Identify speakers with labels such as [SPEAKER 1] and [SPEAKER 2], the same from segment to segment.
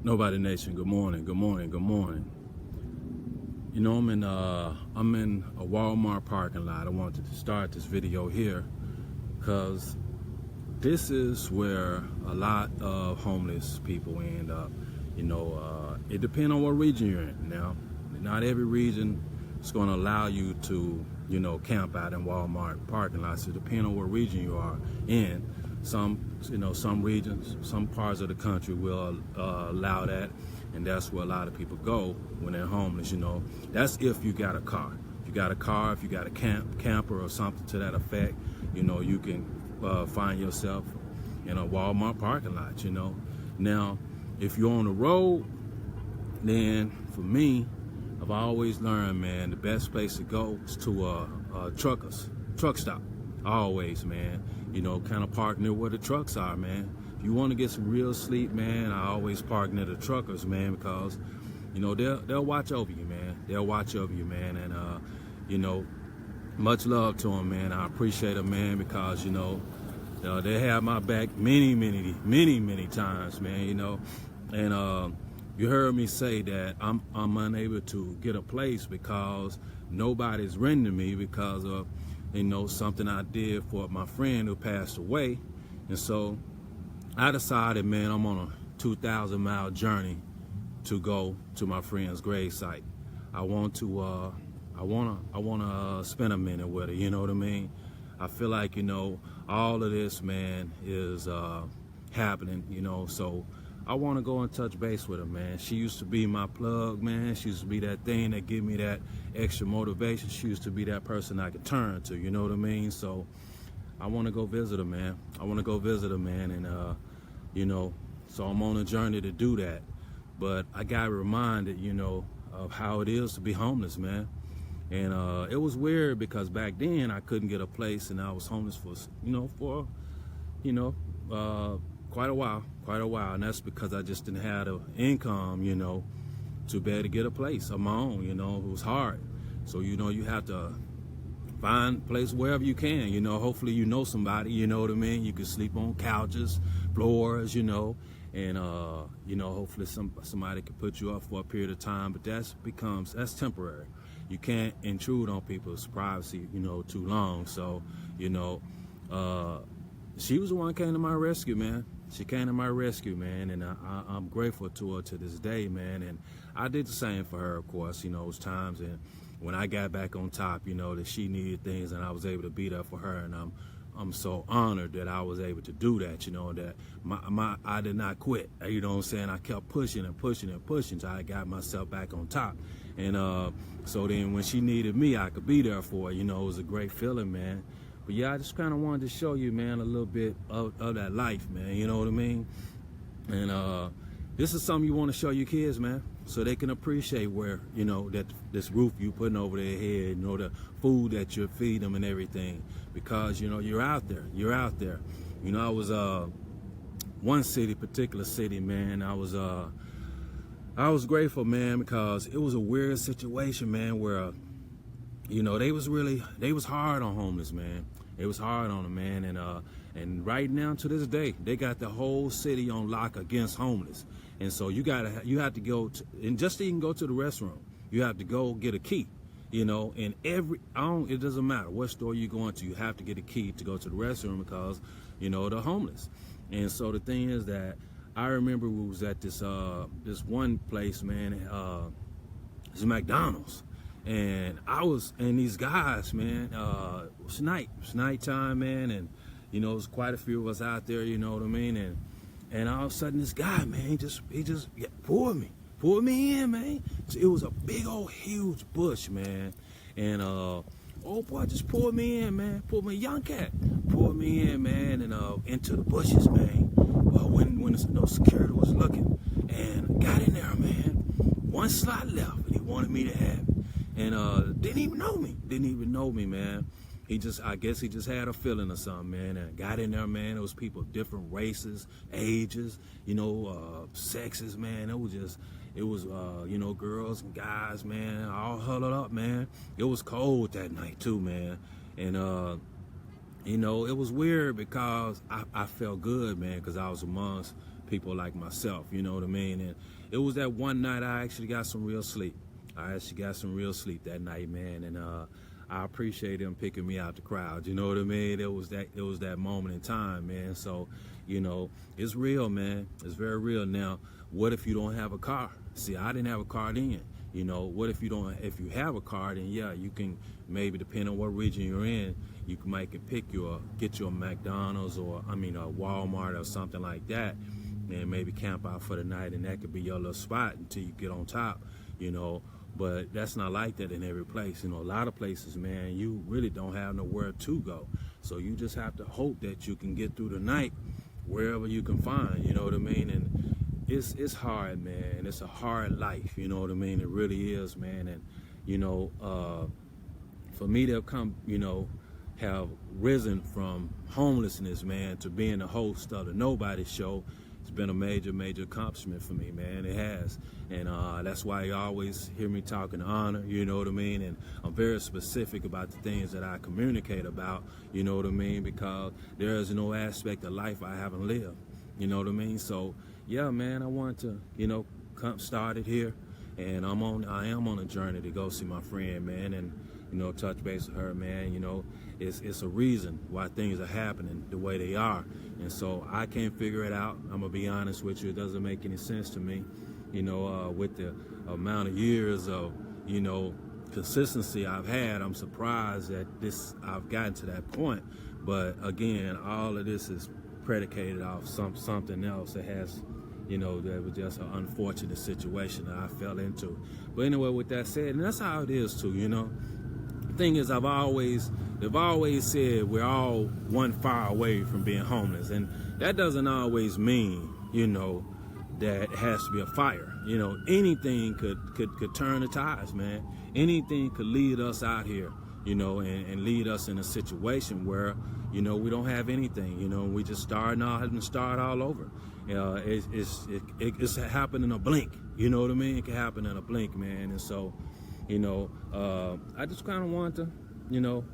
[SPEAKER 1] Nobody Nation, good morning, good morning, good morning. You know, I'm in a Walmart parking lot. I wanted to start this video here because this is where a lot of homeless people end up. You know, it depends on what region you're in. Now, not every region is going to allow you to, camp out in Walmart parking lots. It depends on what region you are in. Some regions, some parts of the country will allow that, and that's where a lot of people go when they're homeless. That's if you got a car. If you got a car, if you got a camper or something to that effect, you can find yourself in a Walmart parking lot. Now, if you're on the road, then for me, I've always learned, man, the best place to go is to a truck stop. Always, man. Kind of park near where the trucks are, man. If you want to get some real sleep, man, I always park near the truckers, man, because, they'll watch over you, man. They'll watch over you, man. And, much love to them, man. I appreciate them, man, because, they have my back many times, man, And you heard me say that I'm unable to get a place because nobody's renting me because of something I did for my friend who passed away. And so I decided, man, I'm on a 2,000-mile journey to go to my friend's grave site. I want to spend a minute with her, you know what I mean? I feel like, all of this, man, is happening, so I want to go and touch base with her, man. She used to be my plug, man. She used to be that thing that give me that extra motivation. She used to be that person I could turn to, you know what I mean? So I want to go visit her, man. And, so I'm on a journey to do that. But I got reminded, of how it is to be homeless, man. And it was weird because back then I couldn't get a place and I was homeless for quite a while, and that's because I just didn't have the income, to be able to get a place of my own. It was hard. So, you have to find a place wherever you can, hopefully somebody, you know what I mean? You can sleep on couches, floors, and, hopefully somebody can put you up for a period of time, but that's temporary. You can't intrude on people's privacy, too long. So, she was the one who came to my rescue, man. She came to my rescue, man, and I'm grateful to her to this day, man. And I did the same for her, of course, those times. And when I got back on top, that she needed things, and I was able to be there for her. And I'm so honored that I was able to do that, that I did not quit. You know what I'm saying? I kept pushing until I got myself back on top. And so then when she needed me, I could be there for her. It was a great feeling, man. But yeah, I just kind of wanted to show you, man, a little bit of that life, man. You know what I mean? And this is something you want to show your kids, man, so they can appreciate where, that this roof you putting over their head, the food that you feed them and everything. Because, you're out there. I was one particular city, man. I was grateful, man, because it was a weird situation, man, where they was hard on homeless, man. It was hard on them, man. And right now to this day, they got the whole city on lock against homeless. And so you have to go to, and just so you can go to the restroom, you have to go get a key. And it doesn't matter what store you're going to, you have to get a key to go to the restroom because, they're homeless. And so the thing is that I remember we was at this one place, man, it's McDonald's. And these guys, man, it was nighttime, man, and, it was quite a few of us out there, you know what I mean, and all of a sudden this guy, man, he just pulled me in, man. It was a big old huge bush, man, and old boy just pulled me in, man, young cat, pulled me in, man, and into the bushes, man. Well, when no security was looking, and got in there, man, one slot left, and he wanted me to have it. And didn't even know me, man. I guess he just had a feeling or something, man. And got in there, man. There was people of different races, ages, sexes, man. It was girls and guys, man, all huddled up, man. It was cold that night too, man. And it was weird because I felt good, man, because I was amongst people like myself, you know what I mean? And it was that one night I actually got some real sleep. I actually got some real sleep that night, man, and I appreciate him picking me out the crowd. You know what I mean? It was that moment in time, man. So, you know, it's real, man. It's very real. Now, what if you don't have a car? See, I didn't have a car then. You know, what if you have a car, then yeah, you can maybe, depending on what region you're in, you might get you a McDonald's or a Walmart or something like that, and maybe camp out for the night, and that could be your little spot until you get on top, you know. But that's not like that in every place. You know, a lot of places, man, you really don't have nowhere to go. So you just have to hope that you can get through the night wherever you can find, you know what I mean? And it's hard, man. It's a hard life, you know what I mean? It really is, man. And, you know, for me to come, you know, have risen from homelessness, man, to being the host of the Nobody Show, it's been a major, major accomplishment for me, man. It has. And that's why you always hear me talking honor, you know what I mean? And I'm very specific about the things that I communicate about, you know what I mean? Because there is no aspect of life I haven't lived, you know what I mean? So, yeah, man, I want to, you know, come started here. And I am on a journey to go see my friend, man, and, you know, touch base with her, man. You know, it's a reason why things are happening the way they are. And so I can't figure it out. I'm going to be honest with you. It doesn't make any sense to me, you know, with the amount of years of, you know, consistency I've had. I'm surprised that I've gotten to that point. But again, all of this is predicated off something else that has, you know, that was just an unfortunate situation that I fell into. But anyway, with that said, and that's how it is too, you know. The thing is, they've always said we're all one fire away from being homeless, and that doesn't always mean, you know, that it has to be a fire. You know, anything could turn the tides, man. Anything could lead us out here, you know, and lead us in a situation where, you know, we don't have anything, you know, we just start all over. It's happened in a blink, you know what I mean? It can happen in a blink, man. And so, you know, I just kind of want to, you know,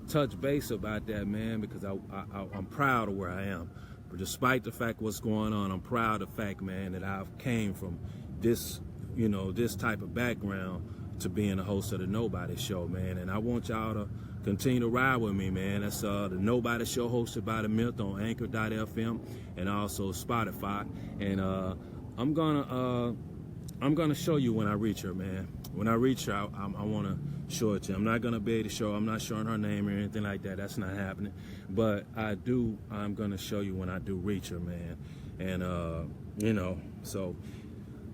[SPEAKER 1] touch base about that, man, because I'm proud of where I am. But despite the fact what's going on, I'm proud of the fact, man, that I've came from this, you know, this type of background to being a host of the Nobody Show, man. And I want y'all to continue to ride with me, man. That's the Nobody Show hosted by The Myth on Anchor.fm and also Spotify. And I'm gonna show you when I reach her, man. When I reach her, I want to show it to you. I'm not gonna be able to show. I'm not showing her name or anything like that. That's not happening. But I'm gonna show you when I do reach her, man. And you know, so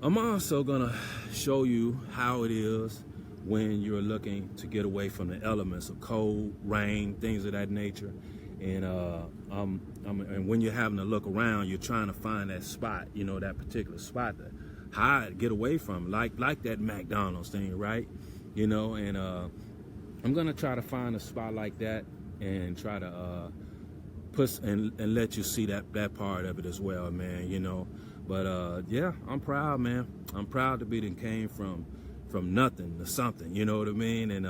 [SPEAKER 1] I'm also gonna show you how it is when you're looking to get away from the elements of cold, rain, things of that nature. And and when you're having to look around, you're trying to find that spot, you know, that particular spot to hide, get away from, like that McDonald's thing, right? You know, and I'm gonna try to find a spot like that and try to put and let you see that part of it as well, man. You know, but yeah, I'm proud, man. I'm proud to be that came from nothing to something, you know what I mean? And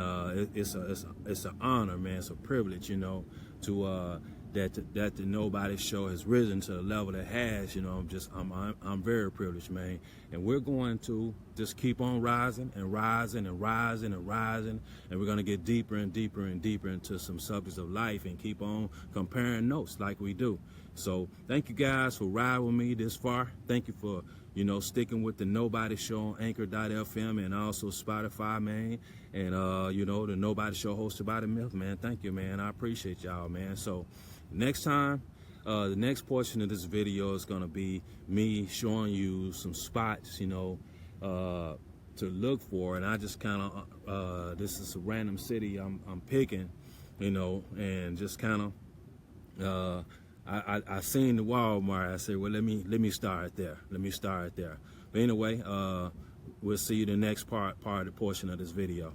[SPEAKER 1] it's an honor, man. It's a privilege, you know, to that the Nobody Show has risen to the level it has. You know, I'm very privileged, man. And we're going to just keep on rising and rising and rising and rising, and we're gonna get deeper and deeper and deeper into some subjects of life and keep on comparing notes like we do. So thank you guys for riding with me this far. Thank you for, you know, sticking with the Nobody Show on Anchor.fm and also Spotify, man. And, you know, the Nobody Show hosted by The Myth, man. Thank you, man. I appreciate y'all, man. So next time, the next portion of this video is going to be me showing you some spots, you know, to look for. And I just kind of, this is a random city I'm picking, you know, and just kind of, I seen the Walmart. I said, well, let me start there. Let me start there. But anyway, we'll see you the next part of the portion of this video.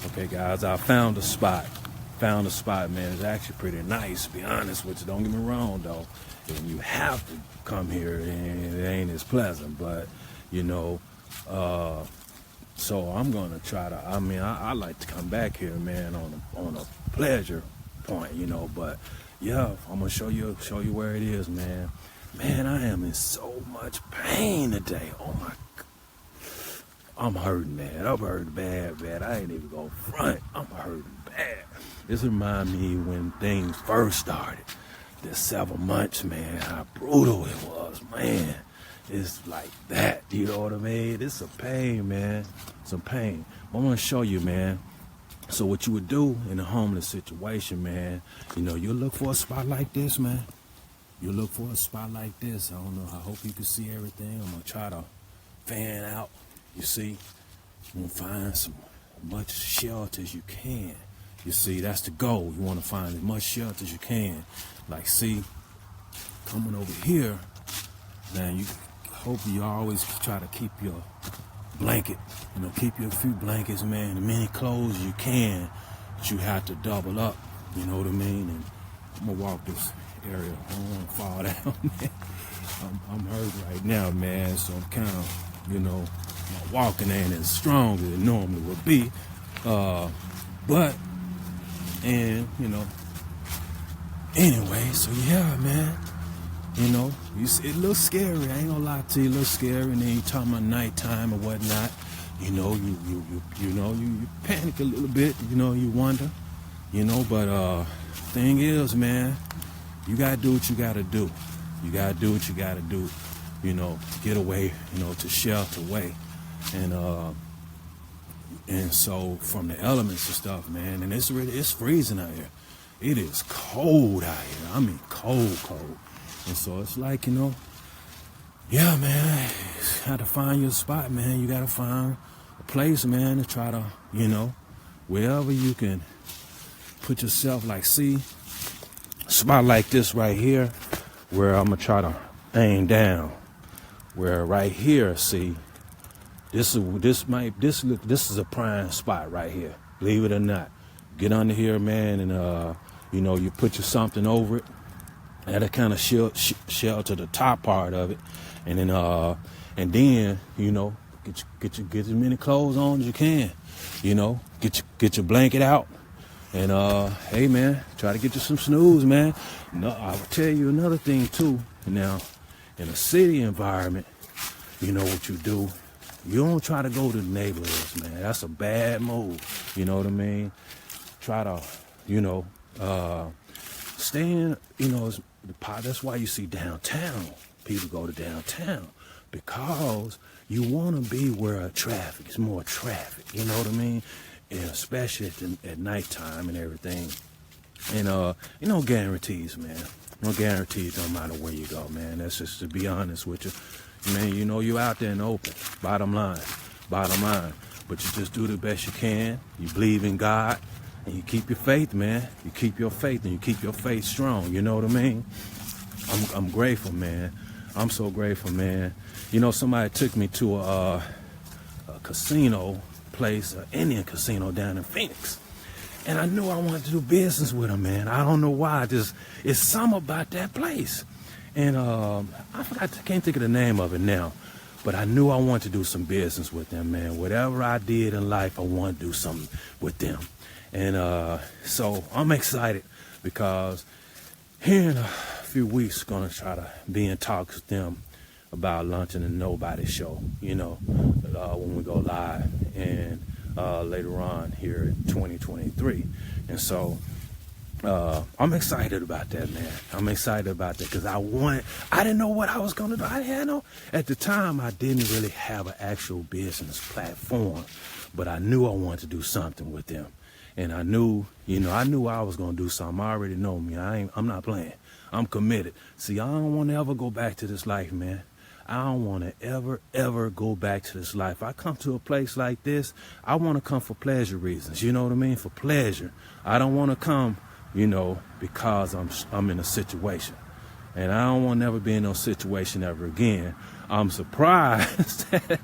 [SPEAKER 1] Okay, guys, I found a spot. Found a spot, man. It's actually pretty nice, to be honest with you. Don't get me wrong, though. And you have to come here, and it ain't as pleasant. But, you know, so I'm gonna try to. I mean, I like to come back here, man, on a pleasure point, you know. But yeah, I'm gonna show you where it is, man. Man, I am in so much pain today. Oh my, I'm hurting, man. I'm hurting bad. I ain't even gonna front. I'm hurting bad. This reminds me when things first started. The 7 months, man, how brutal it was, man. It's like that, you know what I mean? It's a pain, man. Some pain. I'm gonna show you, man. So what you would do in a homeless situation, man, you know, you look for a spot like this, man. You look for a spot like this. I don't know. I hope you can see everything. I'm gonna try to fan out. You see, I'm gonna find some much shelter as you can. You see, that's the goal. You want to find as much shelter as you can. Like, see, coming over here, man, you hope you always try to keep your blanket, you know, keep your few blankets, man, as many clothes as you can, but you have to double up, you know what I mean? And I'm gonna walk this area. I don't want to fall down, man. I'm hurt right now, man, so I'm kind of, you know, my walking ain't as strong as it normally would be, and, you know, anyway, so yeah, man, you know, it looks scary. I ain't gonna lie to you, it looks scary. And then you talking about nighttime or whatnot. You know, you panic a little bit. You know, you wonder. You know, but thing is, man, you gotta do what you gotta do. You gotta do what you gotta do. You know, get away. You know, to shelter away, and so from the elements and stuff, man. And it's freezing out here. It is cold out here. I mean, cold. And so it's like, you know, yeah, man, you got to find your spot, man. You got to find a place, man, to try to, you know, wherever you can put yourself, like, see, a spot like this right here, where I'm going to try to aim down. Where right here, see, this is a prime spot right here, believe it or not. Get under here, man, and, you know, you put your something over it. That'll kind of shelter the top part of it, and then you know, get as many clothes on as you can. You know, get your blanket out, and hey, man, try to get you some snooze, man. No, I will tell you another thing too. Now, in a city environment, you know what you do. You don't try to go to the neighborhoods, man. That's a bad move. You know what I mean? Try to, you know, stay in, you know, that's why you see downtown. People go to downtown because you want to be where it's more traffic. You know what I mean? And especially at nighttime and everything. And you know, guarantees, man. No guarantees, no matter where you go, man. That's just to be honest with you. Man, you know, you out there in the open. Bottom line. But you just do the best you can. You believe in God. And you keep your faith, man. You keep your faith, and you keep your faith strong. You know what I mean? I'm grateful, man. I'm so grateful, man. You know, somebody took me to a casino place, an Indian casino down in Phoenix. And I knew I wanted to do business with them, man. I don't know why. It's something about that place. And I can't think of the name of it now. But I knew I wanted to do some business with them, man. Whatever I did in life, I wanted to do something with them. And so I'm excited because here in a few weeks, going to try to be in talks with them about launching a Nobody show, you know, when we go live and later on here in 2023. And so I'm excited about that, man. I'm excited about that because I didn't know what I was going to do. At the time, I didn't really have an actual business platform, but I knew I wanted to do something with them. And I knew I was going to do something. I already know me. I'm not playing. I'm committed. See, I don't want to ever go back to this life, man. I don't want to ever go back to this life. I come to a place like this, I want to come for pleasure reasons. You know what I mean? For pleasure. I don't want to come, you know, because I'm in a situation. And I don't want to never be in no situation ever again. I'm surprised that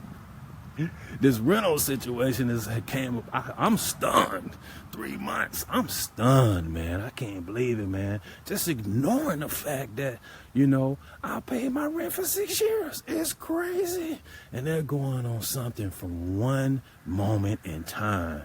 [SPEAKER 1] this rental situation came up. I'm stunned. 3 months. I'm stunned, man. I can't believe it, man. Just ignoring the fact that, you know, I paid my rent for 6 years. It's crazy. And they're going on something from one moment in time.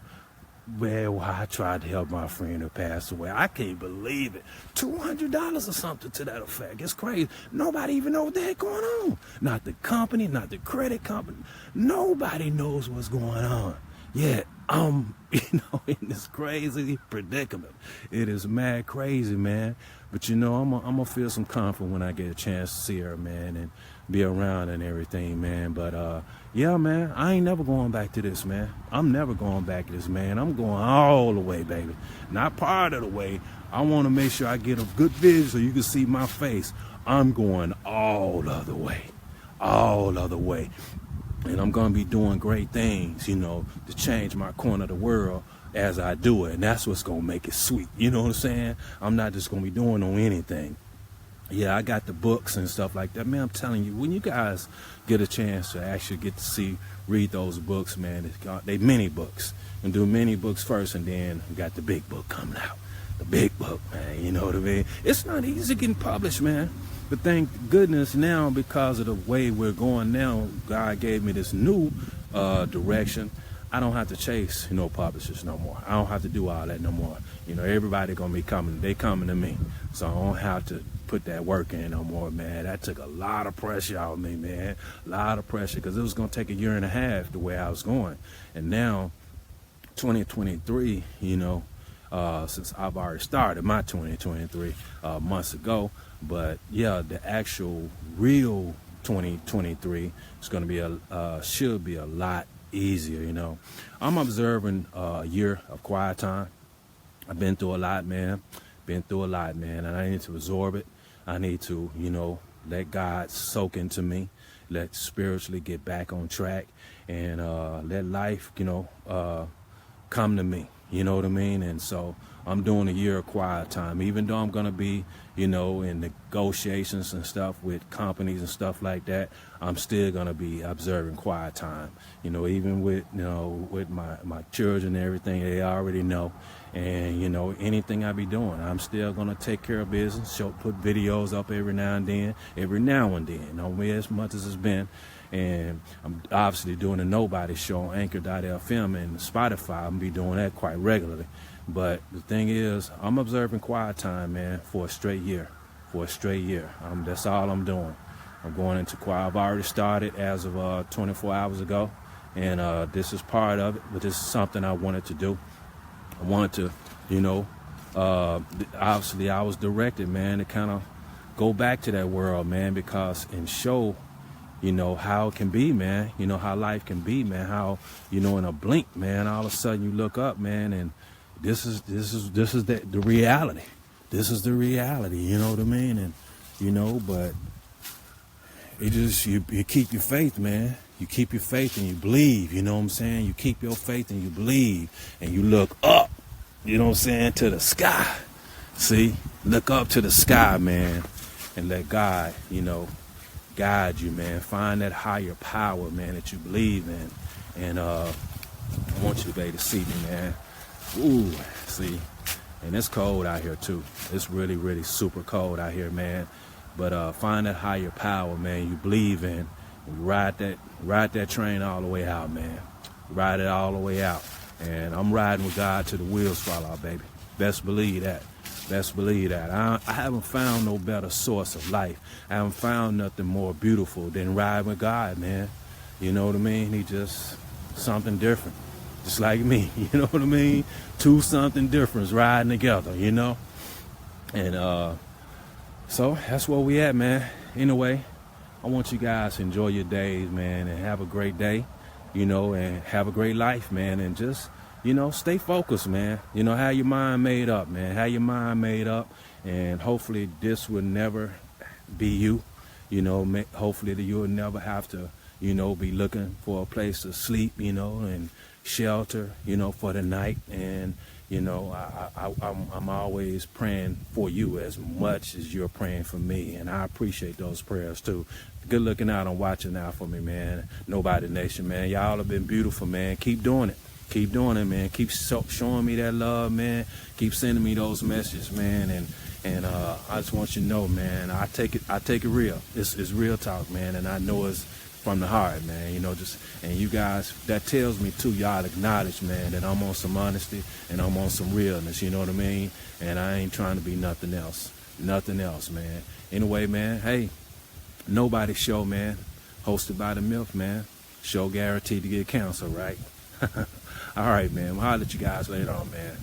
[SPEAKER 1] Man, well, I tried to help my friend who passed away. I can't believe it. $200 or something to that effect. It's crazy. Nobody even knows what the heck going on. Not the company, not the credit company. Nobody knows what's going on. Yet, I'm, in this crazy predicament. It is mad crazy, man. But, I'm going to feel some comfort when I get a chance to see her, man, and be around and everything, man. But, yeah, man, I ain't never going back to this, man. I'm never going back to this, man. I'm going all the way, baby. Not part of the way. I want to make sure I get a good vision so you can see my face. I'm going all of the way. All of the way. And I'm going to be doing great things, to change my corner of the world as I do it. And that's what's going to make it sweet. You know what I'm saying? I'm not just going to be doing on anything. Yeah, I got the books and stuff like that. Man, I'm telling you, when you guys get a chance to actually get to read those books, man, they mini books. And do mini books first, and then we got the big book coming out. The big book, man, you know what I mean? It's not easy getting published, man. But thank goodness now, because of the way we're going now, God gave me this new direction. I don't have to chase, publishers no more. I don't have to do all that no more. Everybody going to be coming. They coming to me. So I don't have to put that work in no more, man. That took a lot of pressure out of me, man. A lot of pressure, because it was going to take a year and a half the way I was going. And now, 2023, since I've already started my 2023 months ago. But yeah, the actual real 2023 is going to be should be a lot easier. I'm observing a year of quiet time. I've been through a lot, man. And I need to absorb it. I need to, let God soak into me, let spiritually get back on track, and let life, come to me. You know what I mean? And so I'm doing a year of quiet time, even though I'm going to be, in negotiations and stuff with companies and stuff like that. I'm still going to be observing quiet time, even with, with my children and everything. They already know. And, anything I be doing, I'm still going to take care of business, put videos up every now and then, not as much as it's been. And I'm obviously doing a Nobody show on Anchor.fm and Spotify. I'm be doing that quite regularly. But the thing is, I'm observing quiet time, man, for a straight year. That's all I'm doing. I'm going into quiet. I've already started as of 24 hours ago. And this is part of it, but this is something I wanted to do. I wanted to, obviously I was directed, man, to kind of go back to that world, man, and show, how it can be, man, how life can be, man, how, in a blink, man, all of a sudden you look up, man, and this is the reality. This is the reality, you know what I mean? And, but it just, you keep your faith, man. You keep your faith and you believe, you know what I'm saying? You keep your faith and you believe and you look up, you know what I'm saying, to the sky. See, look up to the sky, man, and let God, guide you, man. Find that higher power, man, that you believe in. And I want you to be able to see me, man. Ooh, see, and it's cold out here too. It's really, really super cold out here, man. But find that higher power, man, you believe in. And ride that train all the way out, man. Ride it all the way out. And I'm riding with God till the wheels fall out, baby. Best believe that. I haven't found no better source of life. I haven't found nothing more beautiful than riding with God, man. You know what I mean? He just something different. Just like me, you know what I mean? Two something different riding together, And so that's where we at, man. Anyway, I want you guys to enjoy your days, man, and have a great day, and have a great life, man, and just, stay focused, man. Have your mind made up, man. Have your mind made up, and hopefully this will never be you. Hopefully that you'll never have to, be looking for a place to sleep, and shelter, for the night. And, I'm always praying for you as much as you're praying for me. And I appreciate those prayers too. Good looking out and watching out for me, man. Nobody Nation, man. Y'all have been beautiful, man. Keep doing it, man. Keep showing me that love, man. Keep sending me those messages, man. And I just want you to know, man, I take it real. It's real talk, man. And I know it's from the heart, man. You know, just, and you guys, that tells me too, y'all acknowledge, man, that I'm on some honesty and I'm on some realness, you know what I mean? And I ain't trying to be nothing else, man. Anyway, man, hey, Nobody's Show, man, hosted by the MILF, man. Show guaranteed to get canceled, right? All right, man. I'll holler at you guys later on, man.